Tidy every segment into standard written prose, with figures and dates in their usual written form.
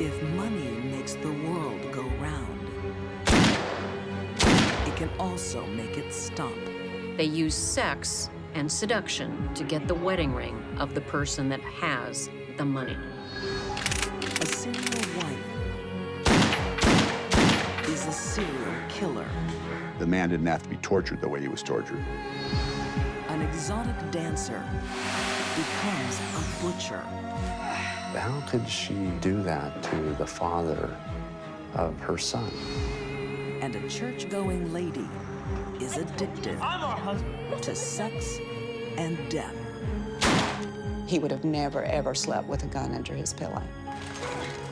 If money makes the world go round, it can also make it stop. They use sex and seduction to get the wedding ring of the person that has the money. A serial wife is a serial killer. The man didn't have to be tortured the way he was tortured. An exotic dancer becomes a butcher. How could she do that to the father of her son? And a church-going lady is addicted to sex and death. He would have never, ever slept with a gun under his pillow.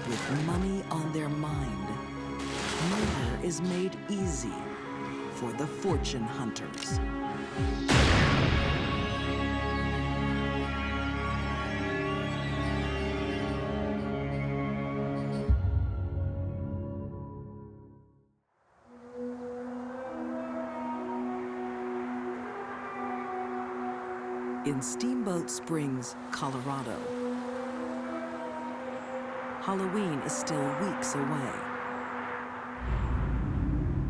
With money on their mind, murder is made easy for the fortune hunters. In Steamboat Springs, Colorado, Halloween is still weeks away.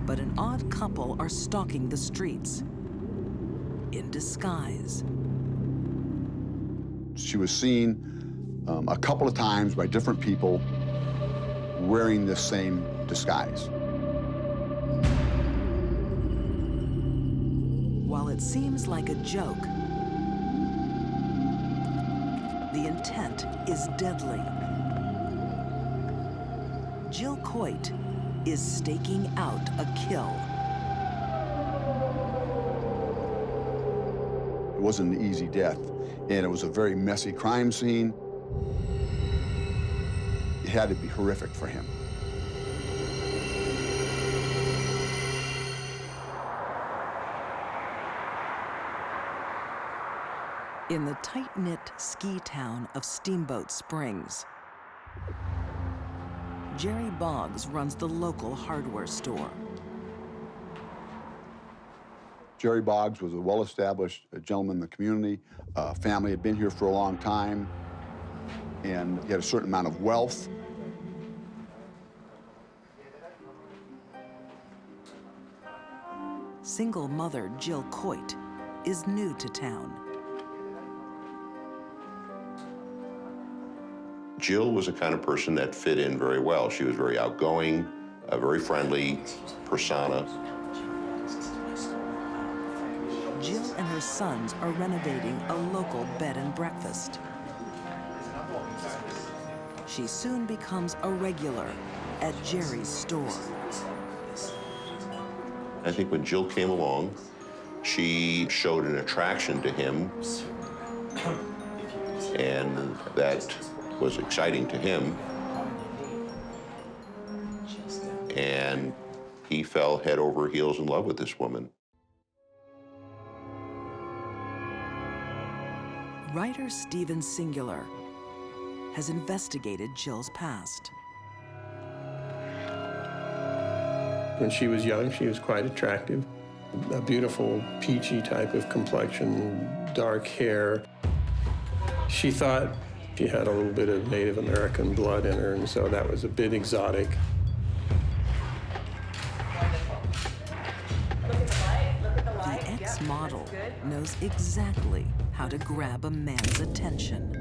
But an odd couple are stalking the streets in disguise. She was seen a couple of times by different people wearing the same disguise. While it seems like a joke, the intent is deadly. Jill Coit is staking out a kill. It wasn't an easy death, and it was a very messy crime scene. It had to be horrific for him. In the tight-knit ski town of Steamboat Springs, Jerry Boggs runs the local hardware store. Jerry Boggs was a well-established gentleman in the community. Family had been here for a long time, and he had a certain amount of wealth. Single mother Jill Coit is new to town. Jill was the kind of person that fit in very well. She was very outgoing, a very friendly persona. Jill and her sons are renovating a local bed and breakfast. She soon becomes a regular at Jerry's store. I think when Jill came along, she showed an attraction to him, and that was exciting to him, and he fell head over heels in love with this woman. Writer Stephen Singular has investigated Jill's past. When she was young, she was quite attractive. A beautiful, peachy type of complexion, dark hair. She thought she had a little bit of Native American blood in her, and so that was a bit exotic. The ex-model knows exactly how to grab a man's attention.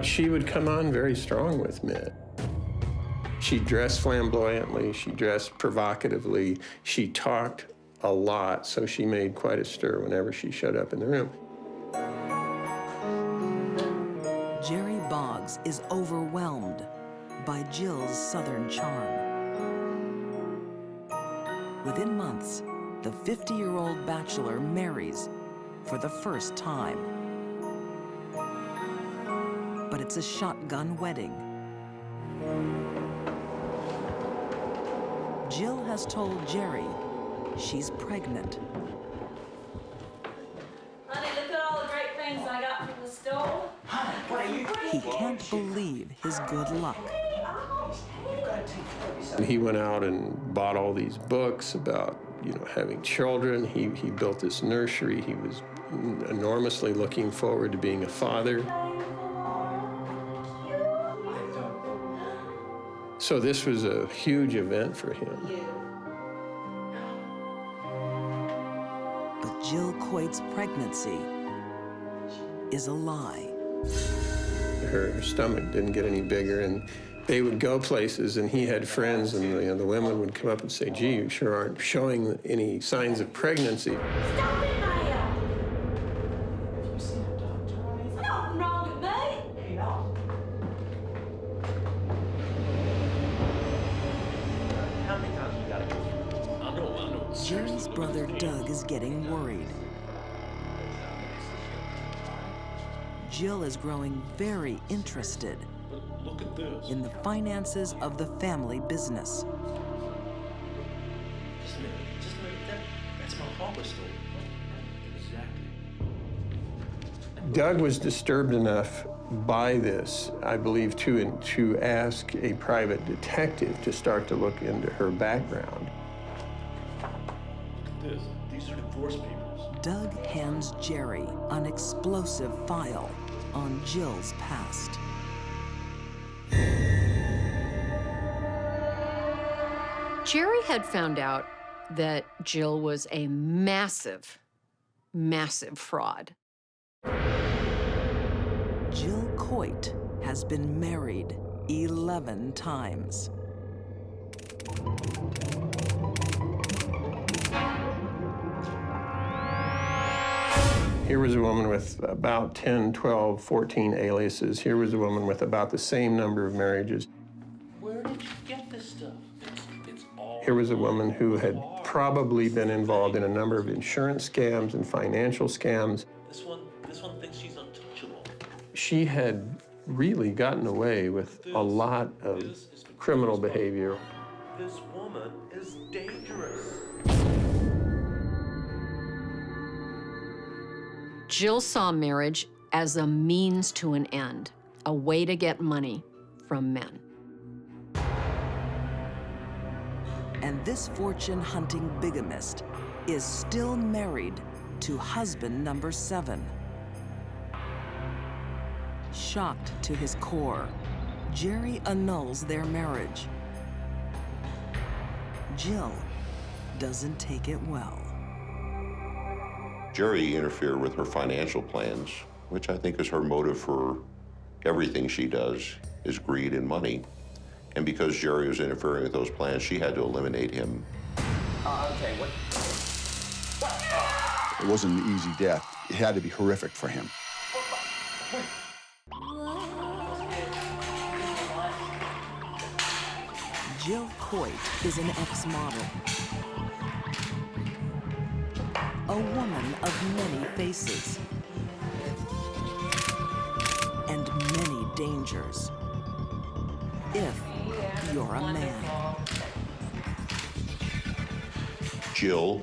She would come on very strong with men. She dressed flamboyantly, she dressed provocatively, she talked a lot, so she made quite a stir whenever she showed up in the room. Jerry Boggs is overwhelmed by Jill's southern charm. Within months, the 50-year-old bachelor marries for the first time. But it's a shotgun wedding. Jill has told Jerry she's pregnant. Honey, look at all the great things I got from the store. Honey, what are you He can't believe his good luck. He went out and bought all these books about having children. He built this nursery. He was enormously looking forward to being a father. So this was a huge event for him. But Jill Coit's pregnancy is a lie. Her stomach didn't get any bigger, and they would go places, and he had friends, and the women would come up and say, "Gee, you sure aren't showing any signs of pregnancy." Stop it, Maya! Have you seen a doctor? There's nothing wrong with me. Hey, no. How many times you gotta go? I know. Jerry's brother Doug is getting worried. Jill is growing very interested Look at this. in the finances of the family business. Just a minute. That's my harvest store. Exactly. Doug was disturbed enough by this, I believe, to ask a private detective to start to look into her background. Look at this. These are divorce papers. Doug hands Jerry an explosive file on Jill's past. Jerry had found out that Jill was a massive, massive fraud. Jill Coit has been married 11 times. Here was a woman with about 10, 12, 14 aliases. Here was a woman with about the same number of marriages. Where did you get this stuff? It's all. Here was a woman who had probably been involved in a number of insurance scams and financial scams. This one thinks she's untouchable. She had really gotten away with a lot of criminal behavior. This woman is dangerous. Jill saw marriage as a means to an end, a way to get money from men. And this fortune-hunting bigamist is still married to husband number 7. Shocked to his core, Jerry annuls their marriage. Jill doesn't take it well. Jerry interfered with her financial plans, which I think is her motive for everything she does, is greed and money. And because Jerry was interfering with those plans, she had to eliminate him. Okay, what? It wasn't an easy death. It had to be horrific for him. Jill Coit is an ex-model. A woman of many faces and many dangers. If you're a man. Jill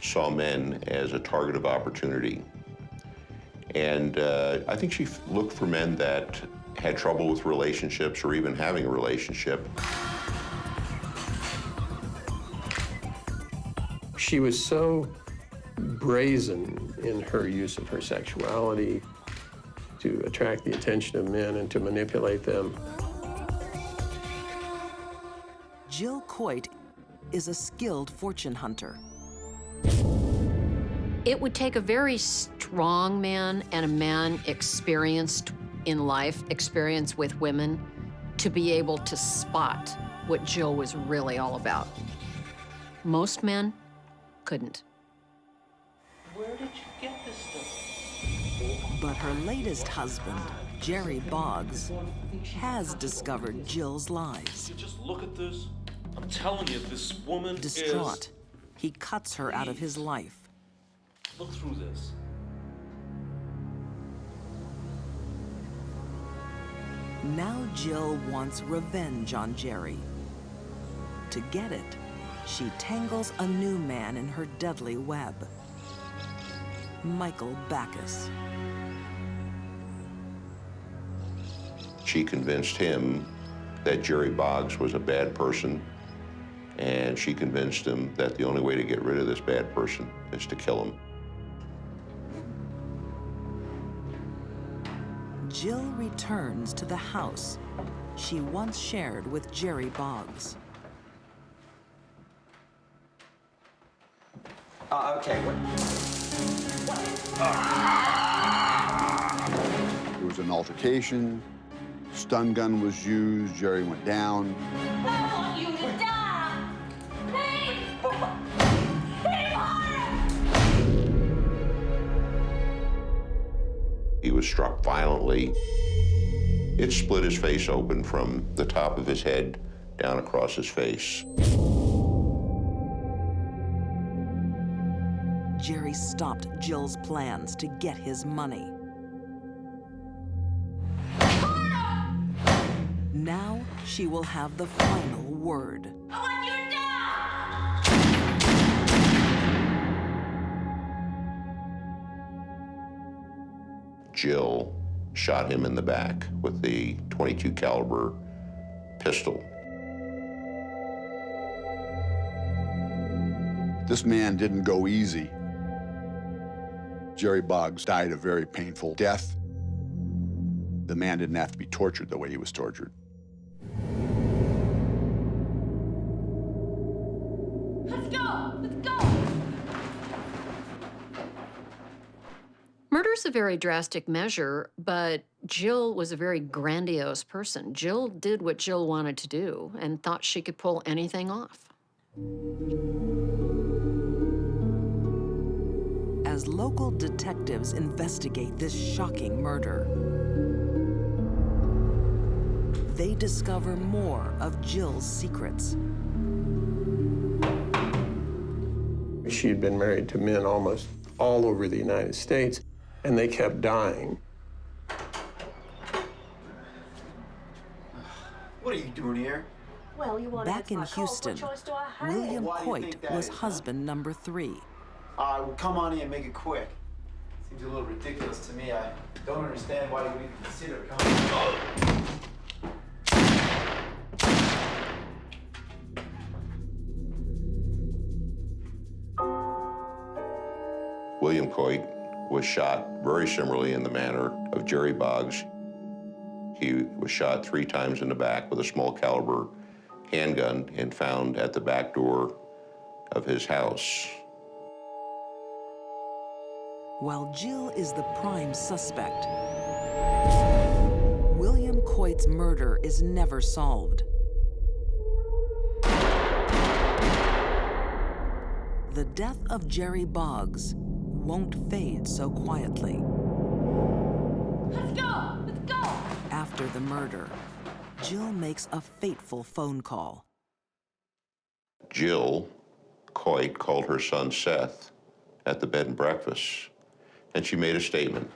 saw men as a target of opportunity. And I think she looked for men that had trouble with relationships or even having a relationship. She was so brazen in her use of her sexuality to attract the attention of men and to manipulate them. Jill Coit is a skilled fortune hunter. It would take a very strong man and a man experienced in life, experienced with women, to be able to spot what Jill was really all about. Most men couldn't. Where did you get this stuff? But her latest husband, Jerry Boggs, has discovered Jill's lies. You just look at this. I'm telling you, this woman Distraught, he cuts her out of his life. Look through this. Now Jill wants revenge on Jerry. To get it, she tangles a new man in her deadly web. Michael Backus. She convinced him that Jerry Boggs was a bad person and she convinced him that the only way to get rid of this bad person is to kill him. Jill returns to the house she once shared with Jerry Boggs. Okay, what? There was an altercation, stun gun was used, Jerry went down. I want you to die! Hey! Hey, He was struck violently. It split his face open from the top of his head down across his face. Jerry stopped Jill's plans to get his money. Now she will have the final word. I want you to die! Jill shot him in the back with the .22 caliber pistol. This man didn't go easy. Jerry Boggs died a very painful death. The man didn't have to be tortured the way he was tortured. Let's go! Let's go! Murder's a very drastic measure, but Jill was a very grandiose person. Jill did what Jill wanted to do and thought she could pull anything off. As local detectives investigate this shocking murder, they discover more of Jill's secrets. She had been married to men almost all over the United States, and they kept dying. What are you doing here? Well, you want Back in Houston, William Why do you think Coit that was is? husband number 3. Well, come on in and make it quick. Seems a little ridiculous to me. I don't understand why you would even consider coming. William Coit was shot very similarly in the manner of Jerry Boggs. He was shot 3 times in the back with a small caliber handgun and found at the back door of his house. While Jill is the prime suspect, William Coit's murder is never solved. The death of Jerry Boggs won't fade so quietly. Let's go! Let's go! After the murder, Jill makes a fateful phone call. Jill Coit called her son Seth at the bed and breakfast, and she made a statement.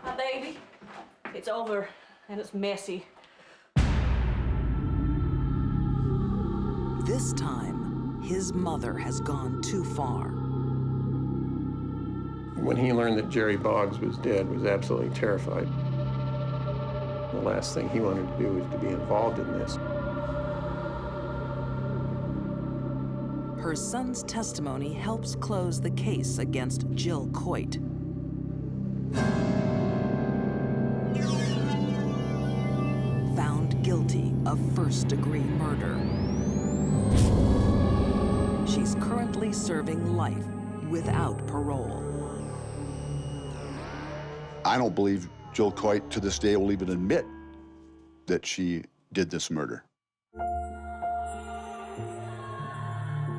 Hi, baby. It's over, and it's messy. This time, his mother has gone too far. When he learned that Jerry Boggs was dead, was absolutely terrified. The last thing he wanted to do was to be involved in this. Her son's testimony helps close the case against Jill Coit. Found guilty of first-degree murder. She's currently serving life without parole. I don't believe Jill Coit to this day will even admit that she did this murder.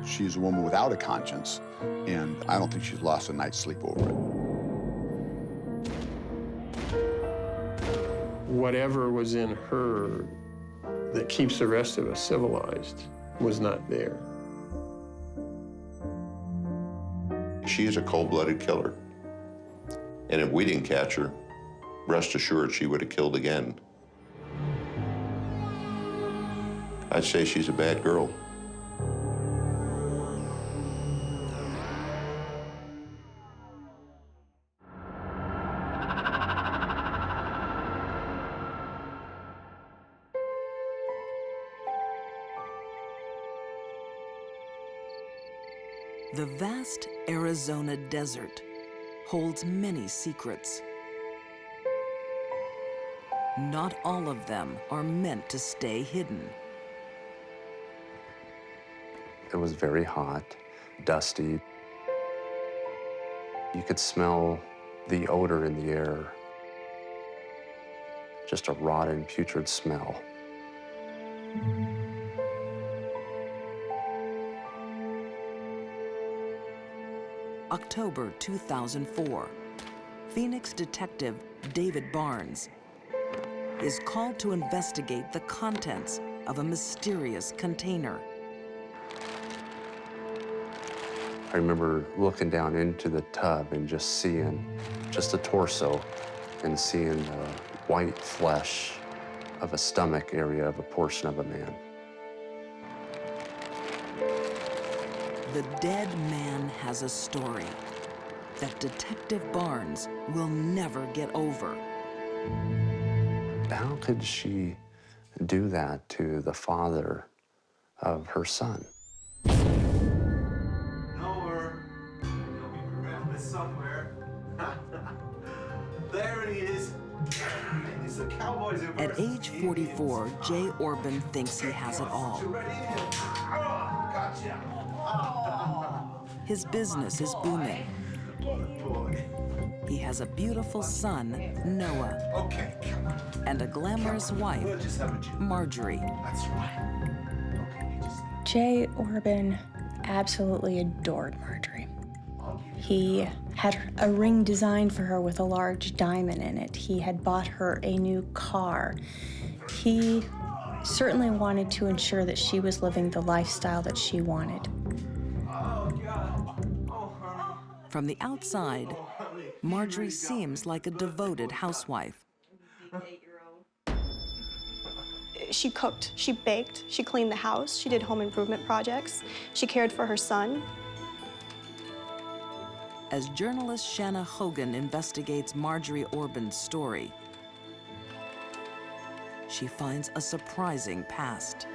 She's a woman without a conscience, and I don't think she's lost a night's sleep over it. Whatever was in her that keeps the rest of us civilized was not there. She is a cold-blooded killer. And if we didn't catch her, rest assured she would have killed again. I'd say she's a bad girl. The vast Arizona desert holds many secrets. Not all of them are meant to stay hidden. It was very hot, dusty. You could smell the odor in the air. Just a rotten, putrid smell. October 2004, Phoenix detective David Barnes is called to investigate the contents of a mysterious container. I remember looking down into the tub and just seeing just a torso and seeing the white flesh of a stomach area of a portion of a man. The dead man has a story that Detective Barnes will never get over. How could she do that to the father of her son? Over. He'll be around this somewhere. There he is. These are cowboys in At age 44, Jay Orbin thinks he has it all. Gotcha. His business is booming. Boy. He has a beautiful son, Noah, Okay, come on. and a glamorous wife, We'll just have a Jill. Marjorie. That's right. Okay, you just... Jay Orbin absolutely adored Marjorie. He had a ring designed for her with a large diamond in it. He had bought her a new car. He certainly wanted to ensure that she was living the lifestyle that she wanted. Oh, God. Oh, honey. From the outside, Marjorie seems like a devoted housewife. She cooked, she baked, she cleaned the house, she did home improvement projects, she cared for her son. As journalist Shanna Hogan investigates Marjorie Orbin's story, she finds a surprising past.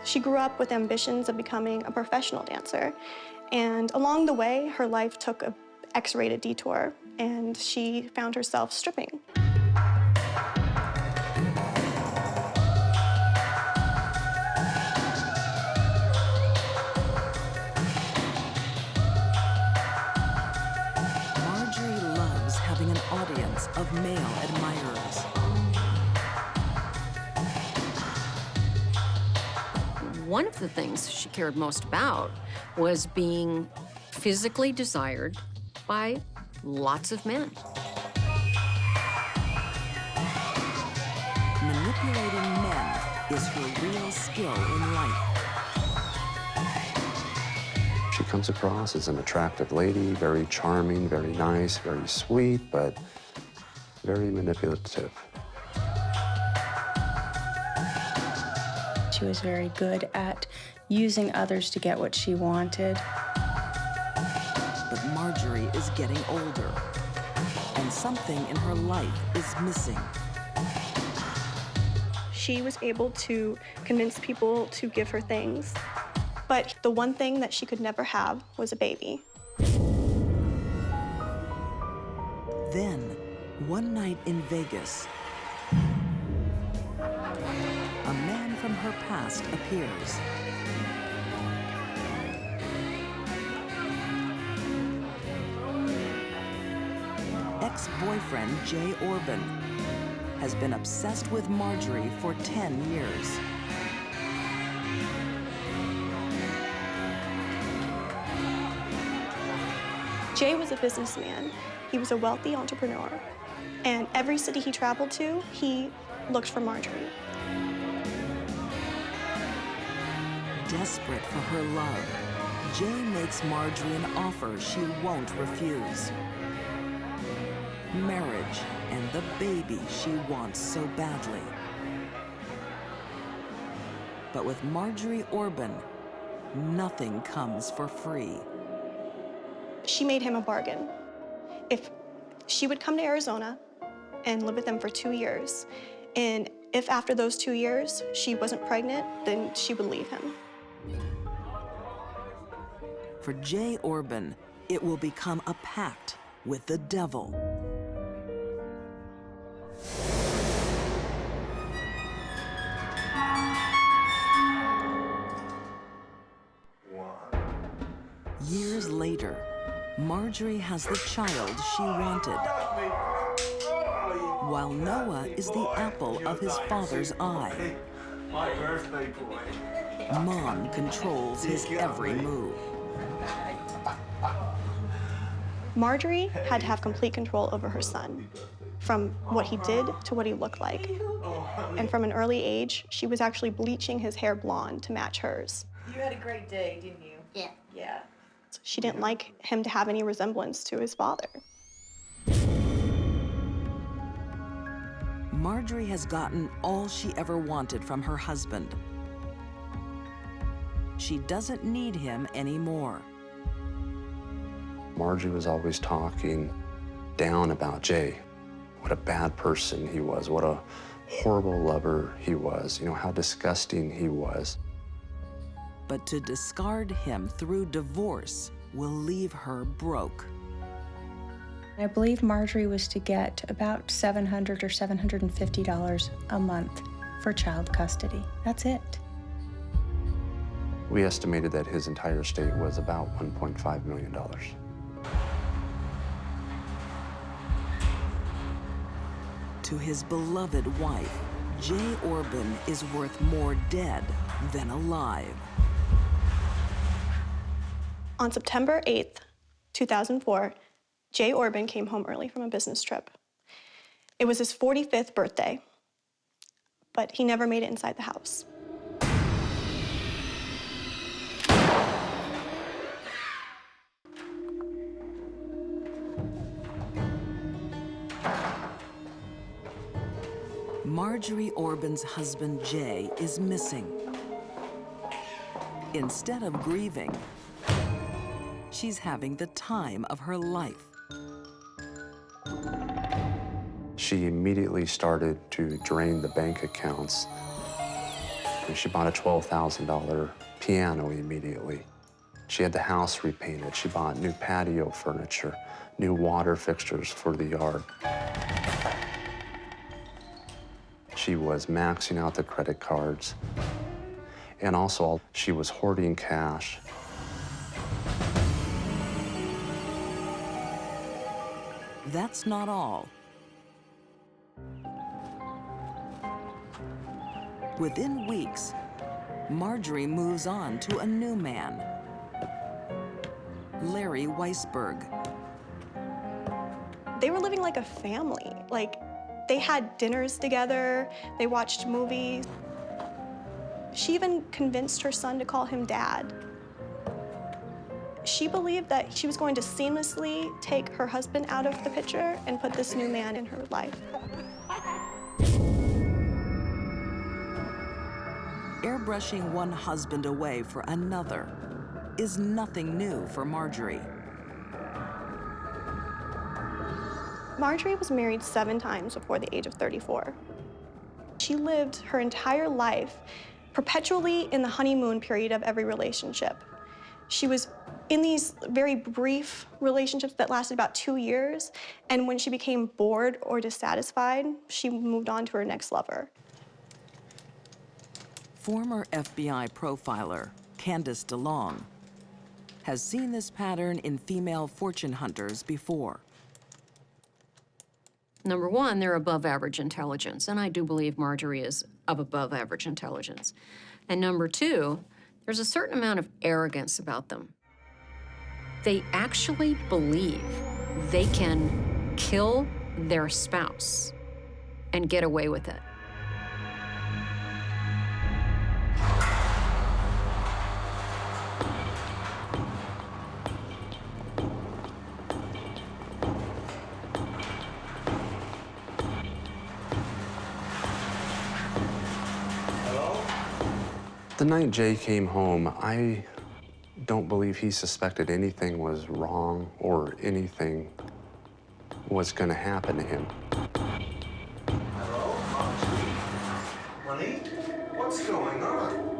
She grew up with ambitions of becoming a professional dancer, and along the way, her life took an X-rated detour, and she found herself stripping. Marjorie loves having an audience of male admirers. One of the things she cared most about was being physically desired by lots of men. Manipulating men is her real skill in life. She comes across as an attractive lady, very charming, very nice, very sweet, but very manipulative. She was very good at using others to get what she wanted. But Marjorie is getting older, and something in her life is missing. She was able to convince people to give her things, but the one thing that she could never have was a baby. Then, one night in Vegas, a man from her past appears. Ex-boyfriend Jay Orbin has been obsessed with Marjorie for 10 years. Jay was a businessman. He was a wealthy entrepreneur. And every city he traveled to, he looked for Marjorie. Desperate for her love, Jay makes Marjorie an offer she won't refuse. Marriage and the baby she wants so badly. But with Marjorie Orbin, nothing comes for free. She made him a bargain. If she would come to Arizona and live with them for 2 years, and if after those 2 years she wasn't pregnant, then she would leave him. For Jay Orbin, it will become a pact with the devil. Years later, Marjorie has the child she wanted, while Noah is the apple of his father's eye. My birthday boy. Mom controls his every move. Marjorie had to have complete control over her son, from what he did to what he looked like. And from an early age, she was actually bleaching his hair blonde to match hers. You had a great day, didn't you? Yeah. Yeah. She didn't like him to have any resemblance to his father. Marjorie has gotten all she ever wanted from her husband. She doesn't need him anymore. Marjorie was always talking down about Jay. What a bad person he was, what a horrible lover he was, you know, how disgusting he was. But to discard him through divorce will leave her broke. I believe Marjorie was to get about $700 or $750 a month for child custody. That's it. We estimated that his entire estate was about $1.5 million. To his beloved wife, Jay Orbin is worth more dead than alive. On September 8th, 2004, Jay Orbin came home early from a business trip. It was his 45th birthday, but he never made it inside the house. Marjorie Orbin's husband, Jay, is missing. Instead of grieving, she's having the time of her life. She immediately started to drain the bank accounts. And she bought a $12,000 piano immediately. She had the house repainted. She bought new patio furniture, new water fixtures for the yard. She was maxing out the credit cards. And also, she was hoarding cash. That's not all. Within weeks, Marjorie moves on to a new man, Larry Weisberg. They were living like a family. Like, they had dinners together, they watched movies. She even convinced her son to call him Dad. She believed that she was going to seamlessly take her husband out of the picture and put this new man in her life. Airbrushing one husband away for another is nothing new for Marjorie. Marjorie was married 7 times before the age of 34. She lived her entire life perpetually in the honeymoon period of every relationship. She was in these very brief relationships that lasted about 2 years, and when she became bored or dissatisfied, she moved on to her next lover. Former FBI profiler Candace DeLong has seen this pattern in female fortune hunters before. Number one, they're above average intelligence, and I do believe Marjorie is of above average intelligence. And number two, there's a certain amount of arrogance about them. They actually believe they can kill their spouse and get away with it. The night Jay came home, I don't believe he suspected anything was wrong or anything was going to happen to him. Hello, Honey, what's going on?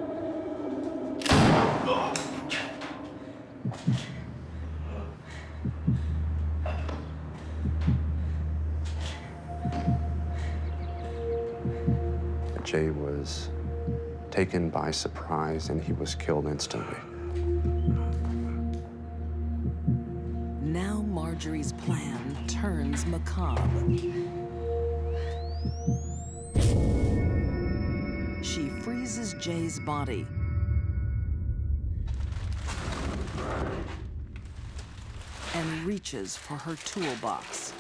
Jay was taken by surprise and he was killed instantly. Now Marjorie's plan turns macabre. She freezes Jay's body and reaches for her toolbox.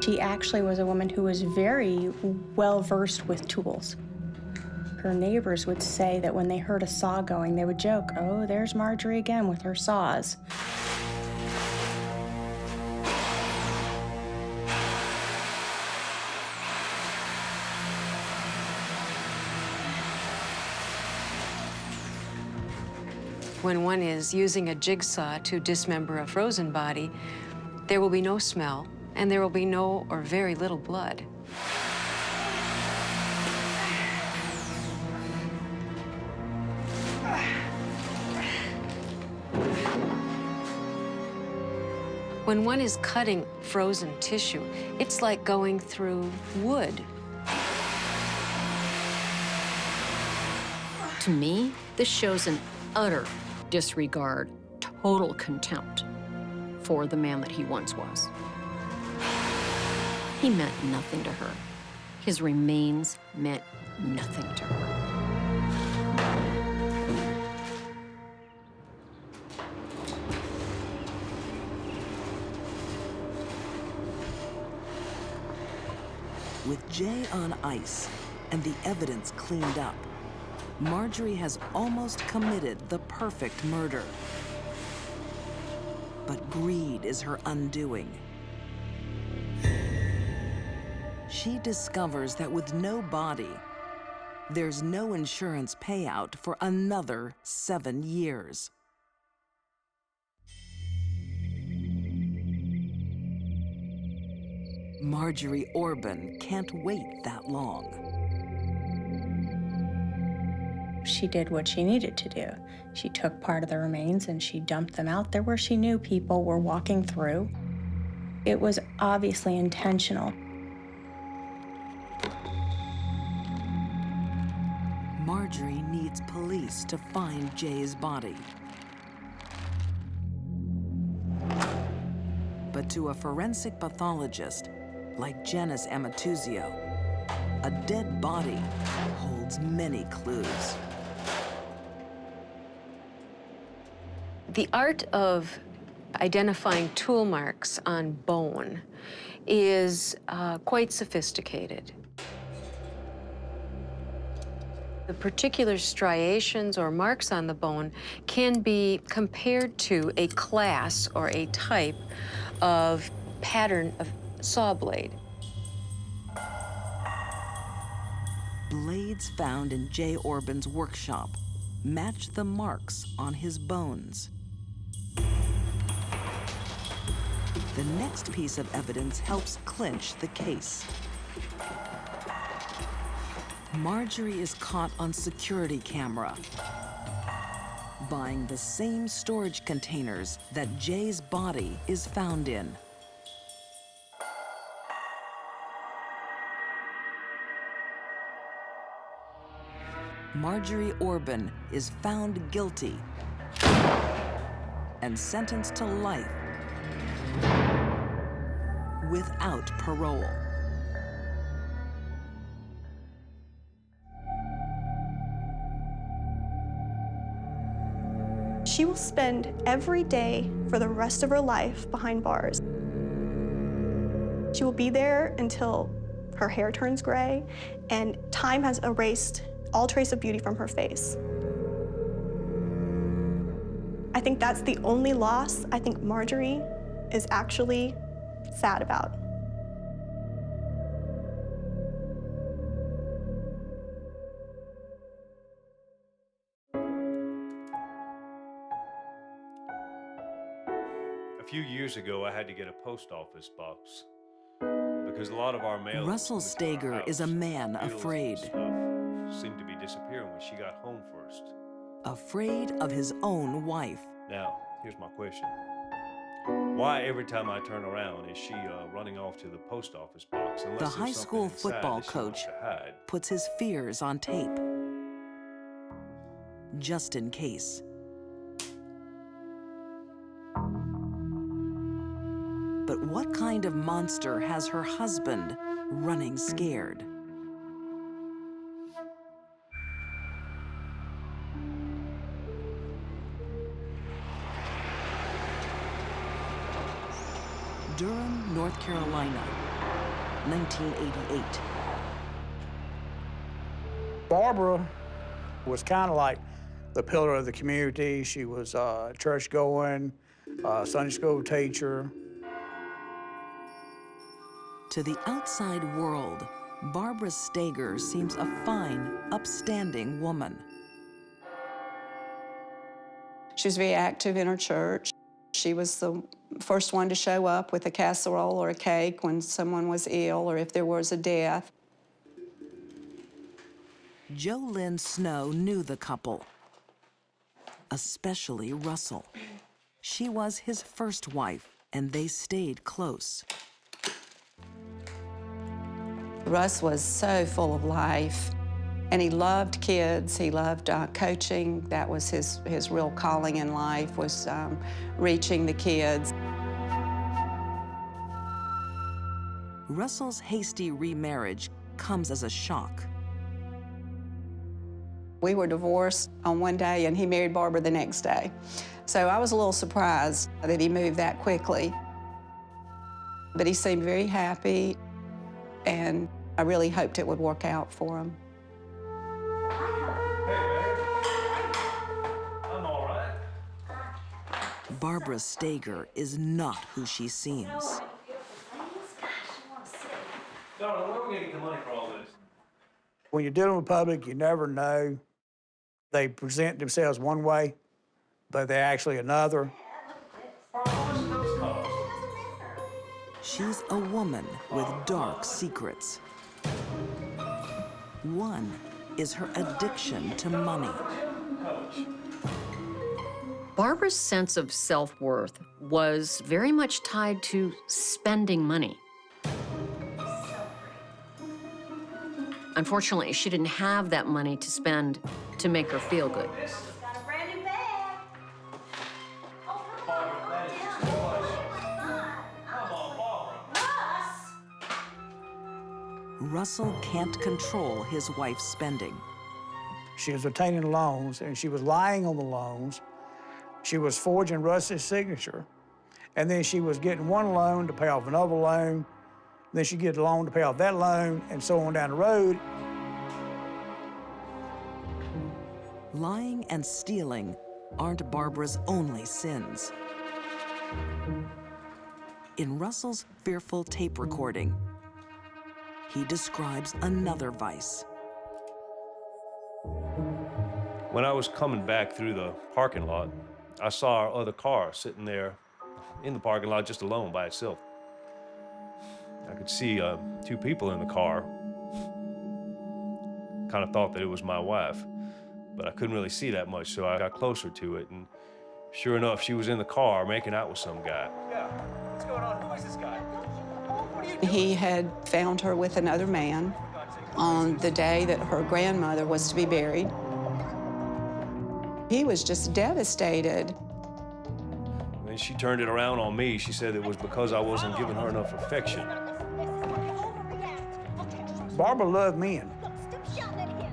She actually was a woman who was very well versed with tools. Her neighbors would say that when they heard a saw going, they would joke, "Oh, there's Marjorie again with her saws." When one is using a jigsaw to dismember a frozen body, there will be no smell, and there will be no or very little blood. When one is cutting frozen tissue, it's like going through wood. To me, this shows an utter disregard, total contempt for the man that he once was. He meant nothing to her. His remains meant nothing to her. With Jay on ice and the evidence cleaned up, Marjorie has almost committed the perfect murder. But greed is her undoing. She discovers that with no body, there's no insurance payout for another 7 years. Marjorie Orbin can't wait that long. She did what she needed to do. She took part of the remains and she dumped them out there where she knew people were walking through. It was obviously intentional. Marjorie needs police to find Jay's body. But to a forensic pathologist like Janice Amatuzio, a dead body holds many clues. The art of identifying tool marks on bone is quite sophisticated. The particular striations or marks on the bone can be compared to a class or a type of pattern of saw blade. Blades found in Jay Orbin's workshop match the marks on his bones. The next piece of evidence helps clinch the case. Marjorie is caught on security camera, buying the same storage containers that Jay's body is found in. Marjorie Orbin is found guilty and sentenced to life without parole. She will spend every day for the rest of her life behind bars. She will be there until her hair turns gray and time has erased all trace of beauty from her face. I think that's the only loss I think Marjorie is actually sad about. A few years ago, I had to get a post office box because a lot of our mail. Russell Stager is a man afraid. Seemed to be disappearing when she got home first. Afraid of his own wife. Now, here's my question. Why every time I turn around is she running off to the post office box? Unless The there's high something school inside football that she wants coach to hide. puts his fears on tape, just in case. But what kind of monster has her husband running scared? Durham, North Carolina, 1988. Barbara was kind of like the pillar of the community. She was church-going, Sunday school teacher. To the outside world, Barbara Steger seems a fine, upstanding woman. She was very active in her church. She was the first one to show up with a casserole or a cake when someone was ill or if there was a death. Joe Lynn Snow knew the couple, especially Russell. She was his first wife, and they stayed close. Russ was so full of life, and he loved kids. He loved coaching. That was his real calling in life, was reaching the kids. Russell's hasty remarriage comes as a shock. We were divorced on one day, and he married Barbara the next day. So I was a little surprised that he moved that quickly. But he seemed very happy, and I really hoped it would work out for him. I'm all right. Barbara Steger is not who she seems. Darling, where are we going to get the money for all this? When you're dealing with public, you never know. They present themselves one way, but they're actually another. She's a woman with dark secrets. One is her addiction to money. Barbara's sense of self-worth was very much tied to spending money. Unfortunately, she didn't have that money to spend to make her feel good. Got a brand new bag. Oh, come on. Russ! Russell can't control his wife's spending. She was obtaining loans, and she was lying on the loans. She was forging Russ's signature, and then she was getting one loan to pay off another loan. Then she'd get a loan to pay off that loan, and so on down the road. Lying and stealing aren't Barbara's only sins. In Russell's fearful tape recording, he describes another vice. When I was coming back through the parking lot, I saw our other car sitting there in the parking lot just alone by itself. I could see two people in the car. Kind of thought that it was my wife, but I couldn't really see that much, so I got closer to it, and sure enough, she was in the car making out with some guy. Yeah, what's going on? Who is this guy? What are you doing? He had found her with another man on the day that her grandmother was to be buried. He was just devastated. When she turned it around on me, she said it was because I wasn't giving her enough affection. Barbara loved men.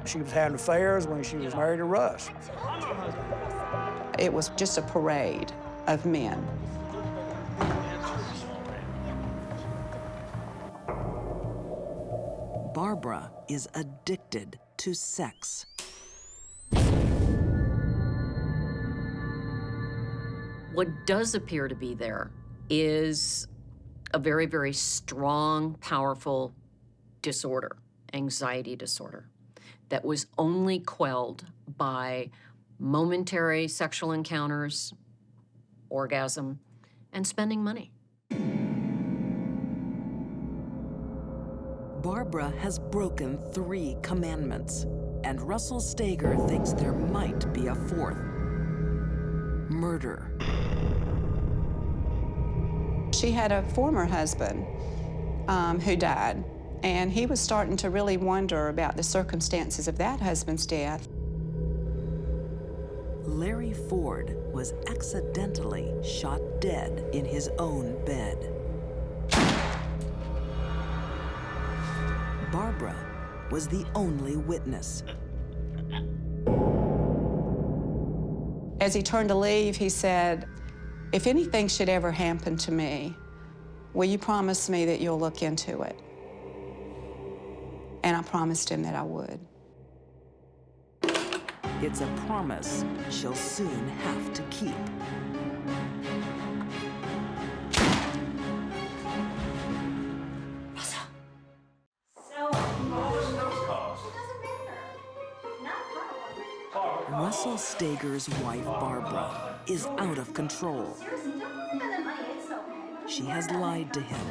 She was having affairs when she was married to Russ. It was just a parade of men. Barbara is addicted to sex. What does appear to be there is a very, very strong, powerful disorder, anxiety disorder, that was only quelled by momentary sexual encounters, orgasm, and spending money. Barbara has broken 3 commandments, and Russell Steger thinks there might be a 4th: murder. She had a former husband who died, and he was starting to really wonder about the circumstances of that husband's death. Larry Ford was accidentally shot dead in his own bed. Barbara was the only witness. As he turned to leave, he said, "If anything should ever happen to me, will you promise me that you'll look into it?" And I promised him that I would. It's a promise she'll soon have to keep. Russell Steger's wife, Barbara, is out of control. She has lied to him,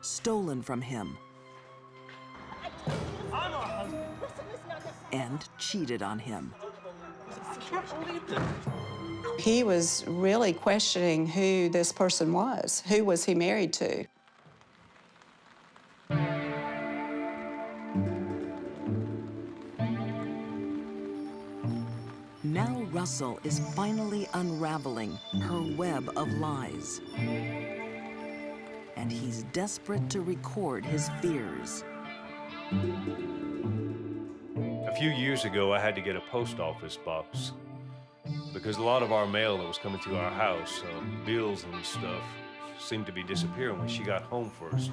stolen from him, and cheated on him. He was really questioning who this person was. Who was he married to? Now Russell is finally unraveling her web of lies. And he's desperate to record his fears. A few years ago, I had to get a post office box because a lot of our mail that was coming to our house, bills and stuff, seemed to be disappearing when she got home first.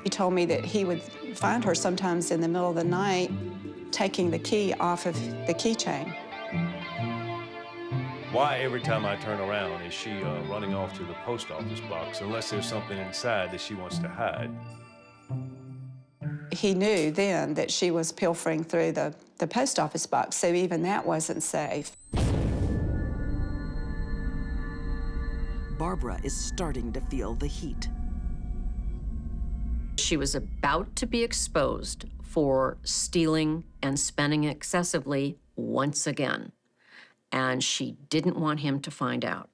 He told me that he would find her sometimes in the middle of the night taking the key off of the keychain. Why every time I turn around is she running off to the post office box unless there's something inside that she wants to hide? He knew then that she was pilfering through the post office box, so even that wasn't safe. Barbara is starting to feel the heat. She was about to be exposed for stealing and spending excessively once again, and she didn't want him to find out.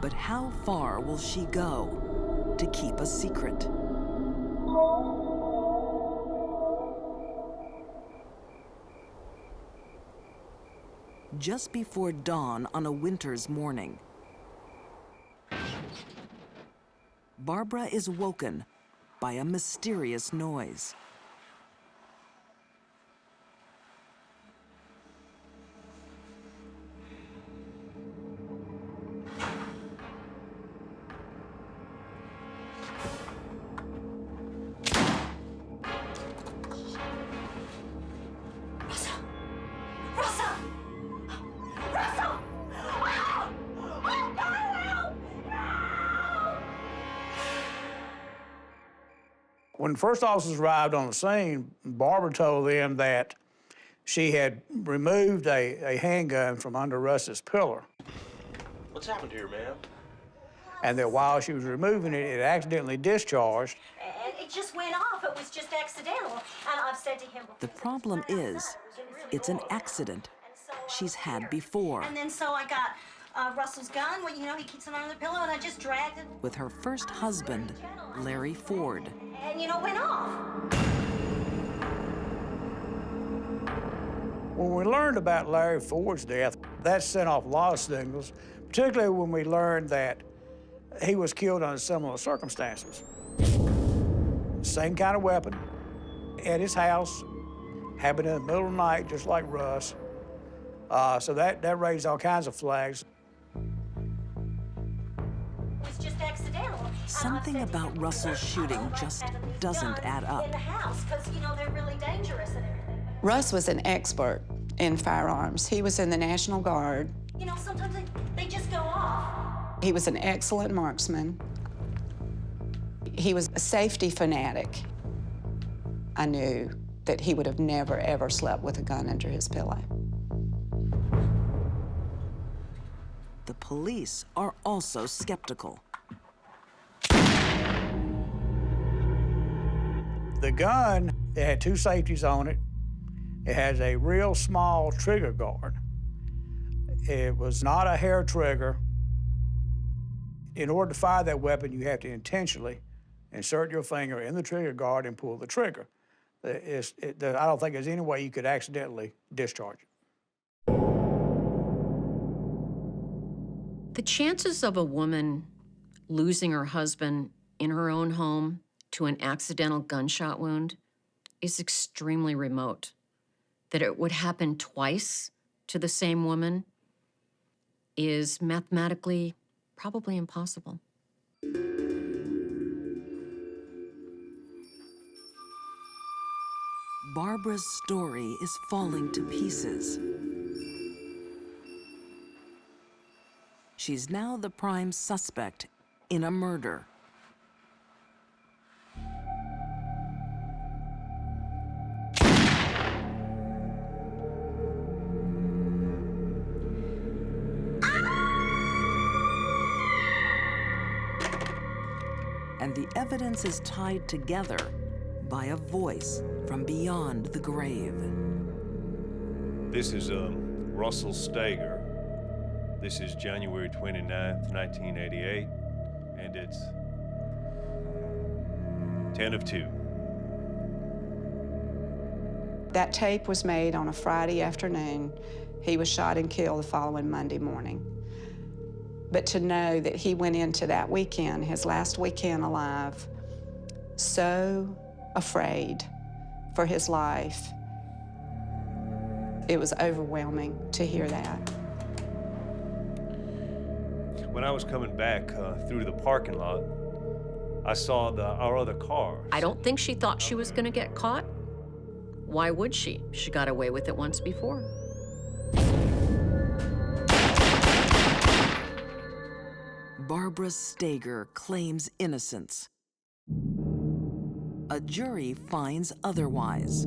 But how far will she go to keep a secret? Just before dawn on a winter's morning, Barbara is woken by a mysterious noise. When first officers arrived on the scene, Barbara told them that she had removed a handgun from under Russ's pillar. What's happened here, ma'am? And that while she was removing it, it accidentally discharged. And it just went off. It was just accidental. And I've said to him before, The problem is, it's an accident she's had before. And then so I got Russell's gun. Well, you know, he keeps it under the pillow, and I just dragged it. With her first husband, Larry Ford. And, you know, went off. When we learned about Larry Ford's death, that sent off a lot of signals, particularly when we learned that he was killed under similar circumstances. Same kind of weapon, at his house, happened in the middle of the night, just like Russ. So that raised all kinds of flags. It was just accidental. Something about Russell's shooting just doesn't add up. In the house, because, you know, they're really dangerous and everything. Russ was an expert in firearms. He was in the National Guard. You know, sometimes they just go off. He was an excellent marksman. He was a safety fanatic. I knew that he would have never, ever slept with a gun under his pillow. The police are also skeptical. The gun, it had two safeties on it. It has a real small trigger guard. It was not a hair trigger. In order to fire that weapon, you have to intentionally insert your finger in the trigger guard and pull the trigger. I don't think there's any way you could accidentally discharge it. The chances of a woman losing her husband in her own home to an accidental gunshot wound is extremely remote. That it would happen twice to the same woman is mathematically probably impossible. Barbara's story is falling to pieces. She's now the prime suspect in a murder. And the evidence is tied together by a voice from beyond the grave. This is Russell Steger. This is January 29th, 1988, and it's 10 of 2. That tape was made on a Friday afternoon. He was shot and killed the following Monday morning. But to know that he went into that weekend, his last weekend alive, so afraid for his life, it was overwhelming to hear that. When I was coming back through the parking lot, I saw our other car. I don't think she thought she was gonna get caught. Why would she? She got away with it once before. Barbara Steger claims innocence. A jury finds otherwise.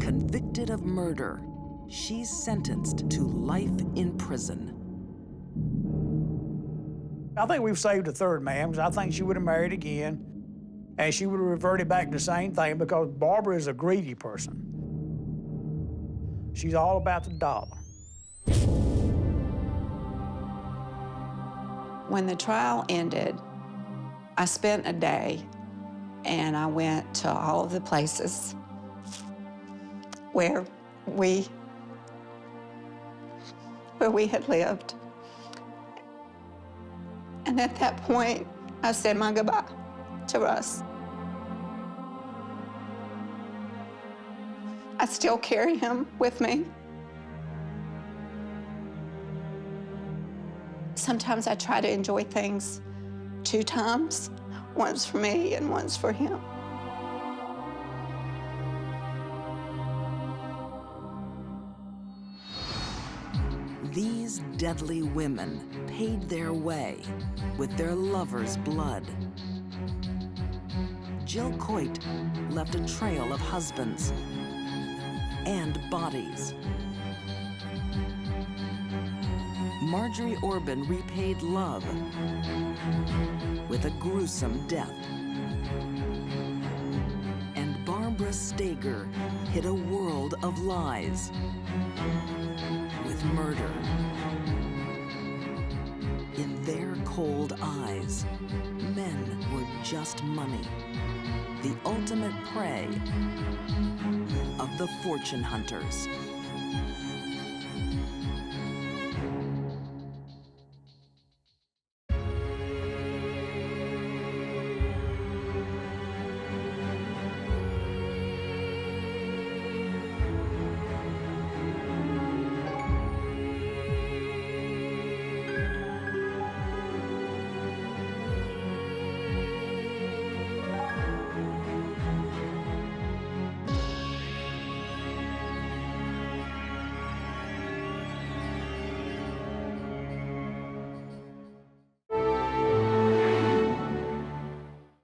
Convicted of murder, she's sentenced to life in prison. I think we've saved a third man, because I think she would have married again, and she would have reverted back to the same thing, because Barbara is a greedy person. She's all about the dollar. When the trial ended, I spent a day and I went to all of the places where we had lived. And at that point, I said my goodbye to Russ. I still carry him with me. Sometimes I try to enjoy things 2 times, once for me and once for him. These deadly women paid their way with their lovers' blood. Jill Coit left a trail of husbands and bodies. Marjorie Orbin repaid love with a gruesome death. And Barbara Steger hid a world of lies with murder. In their cold eyes, men were just money, the ultimate prey of the fortune hunters.